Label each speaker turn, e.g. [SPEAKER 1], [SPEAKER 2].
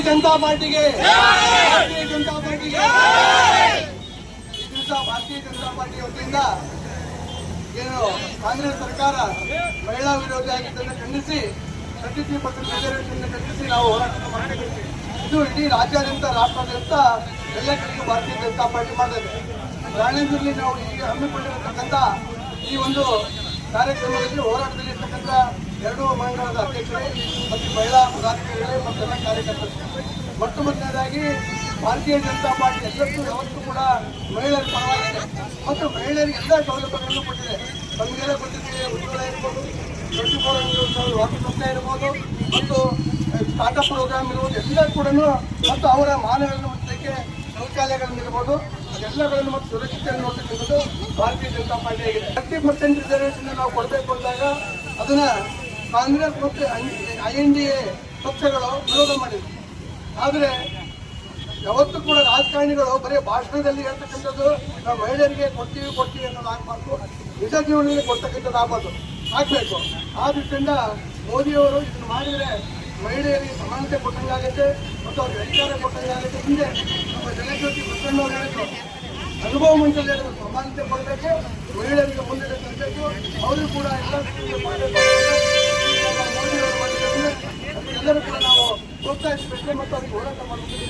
[SPEAKER 1] ಜನತಾ ಪಾರ್ಟಿಗೆ ಭಾರತೀಯ ಜನತಾ ಪಾರ್ಟಿಗೆ ಈ ದಿವಸ ಭಾರತೀಯ ಜನತಾ ಪಾರ್ಟಿ ವತಿಯಿಂದ ಏನು ಕಾಂಗ್ರೆಸ್ ಸರ್ಕಾರ ಮಹಿಳಾ ವಿರೋಧಿ ಆಗಿದ್ದನ್ನು ಖಂಡಿಸಿ 33% ರಿಸರ್ವೇಶನ್ ಖಂಡಿಸಿ ನಾವು ಹೋರಾಟ ಮಾಡಿದ್ದೀವಿ. ಇದು ಇಡೀ ರಾಜ್ಯಾದ್ಯಂತ ರಾಷ್ಟ್ರಾದ್ಯಂತ ಎಲ್ಲ ಕಡೆಗೂ ಭಾರತೀಯ ಜನತಾ ಪಾರ್ಟಿ ಮಾಡಿದೆ. ರಾಣೇಂದ್ರಲ್ಲಿ ನಾವು ಈಗ ಹಮ್ಮಿಕೊಂಡಿರತಕ್ಕಂಥ ಈ ಒಂದು ಕಾರ್ಯಕ್ರಮದಲ್ಲಿ ಹೋರಾಟದಲ್ಲಿ ಇರ್ತಕ್ಕಂಥ ಎರಡೂ ಮಂಡಲದ ಅಧ್ಯಕ್ಷರೇ ಮತ್ತು ಮಹಿಳಾ ಪದಾಧಿಕಾರಿಗಳೇ ಮತ್ತೆಲ್ಲ ಕಾರ್ಯಕರ್ತರು. ಮೊದಲನೇದಾಗಿ ಭಾರತೀಯ ಜನತಾ ಪಾರ್ಟಿ ಎಲ್ಲಕ್ಕೂ ಯಾವತ್ತೂ ಕೂಡ ಮಹಿಳೆಯರ ಪರವಾಗಿದೆ ಮತ್ತು ಮಹಿಳೆಯರಿಗೆ ಎಲ್ಲ ಸೌಲಭ್ಯಗಳನ್ನು ಕೊಟ್ಟಿದೆ. ನಮಗೆಲ್ಲ ಕೊಟ್ಟಿದೆ, ಉಜ್ವಲ ಇರ್ಬೋದು, 24 ವಾಟರ್ ಸಪ್ಲೈ ಇರ್ಬೋದು ಮತ್ತು ಸ್ಟಾರ್ಟಪ್ ಪ್ರೋಗ್ರಾಮ್ ಇರ್ಬೋದು, ಎಲ್ಲ ಕೂಡ ಮತ್ತು ಅವರ ಮಾನಗಳನ್ನು ಮುಚ್ಚಲಿಕ್ಕೆ ಶೌಚಾಲಯಗಳನ್ನು ಇರ್ಬೋದು, ಅದೆಲ್ಲಗಳನ್ನು ಮತ್ತು ಸುರಕ್ಷತೆಯನ್ನು ನೋಡ್ತಕ್ಕಂಥದ್ದು ಭಾರತೀಯ ಜನತಾ ಪಾರ್ಟಿ ಆಗಿದೆ. 30% ರಿಸರ್ವೇಶನ್ ನಾವು ಕೊಡಬೇಕು ಅಂದಾಗ ಅದನ್ನ ಕಾಂಗ್ರೆಸ್ ಮತ್ತು INDA ಪಕ್ಷಗಳು ವಿರೋಧ ಮಾಡಿದ್ರು. ಆದರೆ ಯಾವತ್ತೂ ಕೂಡ ರಾಜಕಾರಣಿಗಳು ಬರೀ ಭಾಷಣದಲ್ಲಿ ಹೇಳ್ತಕ್ಕಂಥದ್ದು ನಾವು ಮಹಿಳೆಯರಿಗೆ ಕೊಡ್ತೀವಿ ಅನ್ನೋದು ಆಗಬಾರ್ದು, ನಿಜ ಜೀವನದಲ್ಲಿ ಕೊಡ್ತಕ್ಕಂಥದ್ದು ಆಗಬೇಕು. ಆ ದೃಷ್ಟಿಯಿಂದ ಮೋದಿಯವರು ಇದನ್ನು ಮಾಡಿದರೆ ಮಹಿಳೆಯರಿಗೆ ಸಮಾನತೆ ಕೊಟ್ಟಂಗಾಗುತ್ತೆ ಮತ್ತು ಅವ್ರಿಗೆ ಅಧಿಕಾರ ಕೊಟ್ಟಂಗಾಗುತ್ತೆ. ಹಿಂದೆ ನಮ್ಮ ಜನಜ್ಯೋತಿ ಬಸವಣ್ಣವರು ಹೇಳಿದ್ರು, ಅನುಭವ ಮಂಡಳಿ ಹೇಳಿದ್ರು ಸಮಾನತೆ ಕೊಡಬೇಕು, ಮಹಿಳೆಯರಿಗೆ ಮುಂದೆ ತರಬೇಕು, ಅವರು ಕೂಡ ಎಲ್ಲ ಮಾಡಬೇಕು. ಮೋದಿಯವರು ಮಾಡಿದ್ರೆ ಎಲ್ಲರೂ ಕೂಡ ನಾವು ಪ್ರೋತ್ಸಾಹಿಸಬೇಕು ಮತ್ತು ಅವ್ರಿಗೆ ಹೋರಾಟ ಮಾಡಬೇಕು.